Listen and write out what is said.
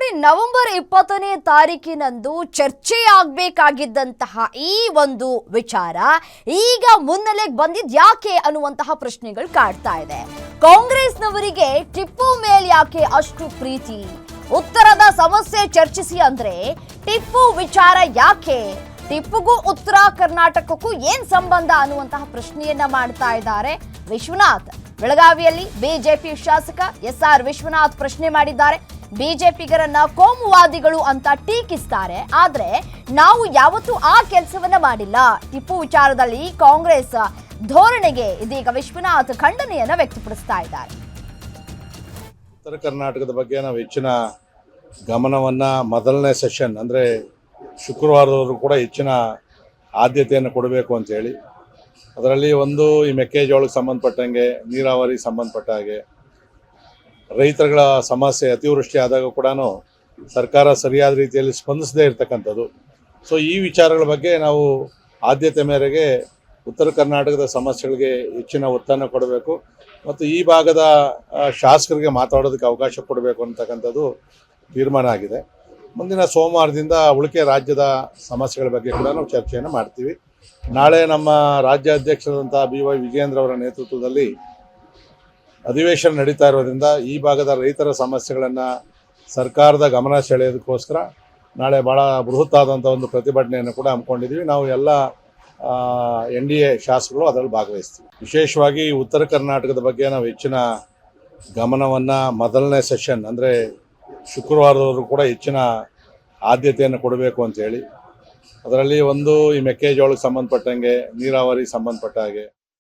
ನೋಡಿ, ನವೆಂಬರ್ 20ನೇ ತಾರೀಕಿನಂದು ಚರ್ಚೆಯಾಗಬೇಕಾಗಿದ್ದಂತಹ ಈ ಒಂದು ವಿಚಾರ ಈಗ ಮುನ್ನೆಲೆಗೆ ಬಂದಿದ್ ಯಾಕೆ ಅನ್ನುವಂತಹ ಪ್ರಶ್ನೆಗಳು ಕಾಡ್ತಾ ಇದೆ. ಕಾಂಗ್ರೆಸ್ನವರಿಗೆ ಟಿಪ್ಪು ಮೇಲೆ ಯಾಕೆ ಅಷ್ಟು ಪ್ರೀತಿ? ಉತ್ತರದ ಸಮಸ್ಯೆ ಚರ್ಚಿಸಿ ಅಂದ್ರೆ ಟಿಪ್ಪು ವಿಚಾರ ಯಾಕೆ? ಟಿಪ್ಪುಗೂ ಉತ್ತರ ಕರ್ನಾಟಕಕ್ಕೂ ಏನ್ ಸಂಬಂಧ ಅನ್ನುವಂತಹ ಪ್ರಶ್ನೆಯನ್ನ ಮಾಡ್ತಾ ಇದ್ದಾರೆ ವಿಶ್ವನಾಥ್. ಬೆಳಗಾವಿಯಲ್ಲಿ ಬಿಜೆಪಿ ಶಾಸಕ ಎಸ್.ಆರ್. ವಿಶ್ವನಾಥ್ ಪ್ರಶ್ನೆ ಮಾಡಿದ್ದಾರೆ. ಬಿಜೆಪಿಗರನ್ನ ಕೋಮುವಾದಿಗಳು ಅಂತ ಟೀಕಿಸ್ತಾರೆ, ಆದ್ರೆ ನಾವು ಯಾವತ್ತೂ ಆ ಕೆಲಸವನ್ನ ಮಾಡಿಲ್ಲ. ಟಿಪ್ಪು ವಿಚಾರದಲ್ಲಿ ಕಾಂಗ್ರೆಸ್ ಧೋರಣೆಗೆ ಇದೀಗ ವಿಶ್ವನಾಥ್ ಖಂಡನೆಯನ್ನ ವ್ಯಕ್ತಪಡಿಸ್ತಾ ಇದ್ದಾರೆ. ಉತ್ತರ ಕರ್ನಾಟಕದ ಬಗ್ಗೆ ನಾವು ಹೆಚ್ಚಿನ ಗಮನವನ್ನ ಮೊದಲನೇ ಸೆಷನ್ ಅಂದ್ರೆ ಶುಕ್ರವಾರದವರು ಕೂಡ ಹೆಚ್ಚಿನ ಆದ್ಯತೆಯನ್ನು ಕೊಡಬೇಕು ಅಂತ ಹೇಳಿ, ಅದರಲ್ಲಿ ಒಂದು ಈ ಮೆಕ್ಕೆಜೋಳಕ್ಕೆ ಸಂಬಂಧಪಟ್ಟಂಗೆ, ನೀರಾವರಿ ಸಂಬಂಧಪಟ್ಟ ಹಾಗೆ, ರೈತರುಗಳ ಸಮಸ್ಯೆ ಅತಿವೃಷ್ಟಿ ಆದಾಗ ಕೂಡ ಸರ್ಕಾರ ಸರಿಯಾದ ರೀತಿಯಲ್ಲಿ ಸ್ಪಂದಿಸದೇ ಇರತಕ್ಕಂಥದ್ದು. ಸೊ ಈ ವಿಚಾರಗಳ ಬಗ್ಗೆ ನಾವು ಆದ್ಯತೆ ಮೇರೆಗೆ ಉತ್ತರ ಕರ್ನಾಟಕದ ಸಮಸ್ಯೆಗಳಿಗೆ ಹೆಚ್ಚಿನ ಒತ್ತನ್ನು ಕೊಡಬೇಕು ಮತ್ತು ಈ ಭಾಗದ ಶಾಸಕರಿಗೆ ಮಾತಾಡೋದಕ್ಕೆ ಅವಕಾಶ ಕೊಡಬೇಕು ಅಂತಕ್ಕಂಥದ್ದು ತೀರ್ಮಾನ ಆಗಿದೆ. ಮುಂದಿನ ಸೋಮವಾರದಿಂದ ಉಳಿಕೆ ರಾಜ್ಯದ ಸಮಸ್ಯೆಗಳ ಬಗ್ಗೆ ಕೂಡ ನಾವು ಚರ್ಚೆಯನ್ನು ಮಾಡ್ತೀವಿ. ನಾಳೆ ನಮ್ಮ ರಾಜ್ಯ ಅಧ್ಯಕ್ಷರಾದಂಥ BY ವಿಜಯೇಂದ್ರ ಅವರ ನೇತೃತ್ವದಲ್ಲಿ ಅಧಿವೇಶನ ನಡೀತಾ ಇರೋದ್ರಿಂದ ಈ ಭಾಗದ ರೈತರ ಸಮಸ್ಯೆಗಳನ್ನು ಸರ್ಕಾರದ ಗಮನ ಸೆಳೆಯೋದಕ್ಕೋಸ್ಕರ ನಾಳೆ ಭಾಳ ಬೃಹತ್ತಾದಂಥ ಒಂದು ಪ್ರತಿಭಟನೆಯನ್ನು ಕೂಡ ಹಮ್ಮಿಕೊಂಡಿದ್ದೀವಿ. ನಾವು ಎಲ್ಲ NDA ಶಾಸಕರು ಅದರಲ್ಲಿ ಭಾಗವಹಿಸ್ತೀವಿ. ವಿಶೇಷವಾಗಿ ಉತ್ತರ ಕರ್ನಾಟಕದ ಬಗ್ಗೆ ನಾವು ಹೆಚ್ಚಿನ ಗಮನವನ್ನು ಮೊದಲನೇ ಸೆಷನ್ ಅಂದರೆ ಶುಕ್ರವಾರದವರು ಕೂಡ ಹೆಚ್ಚಿನ ಆದ್ಯತೆಯನ್ನು ಕೊಡಬೇಕು ಅಂತ ಹೇಳಿ, ಅದರಲ್ಲಿ ಒಂದು ಈ ಮೆಕ್ಕೆಜೋಳಕ್ಕೆ ಸಂಬಂಧಪಟ್ಟಂಗೆ, ನೀರಾವರಿ ಸಂಬಂಧಪಟ್ಟ ಹಾಗೆ,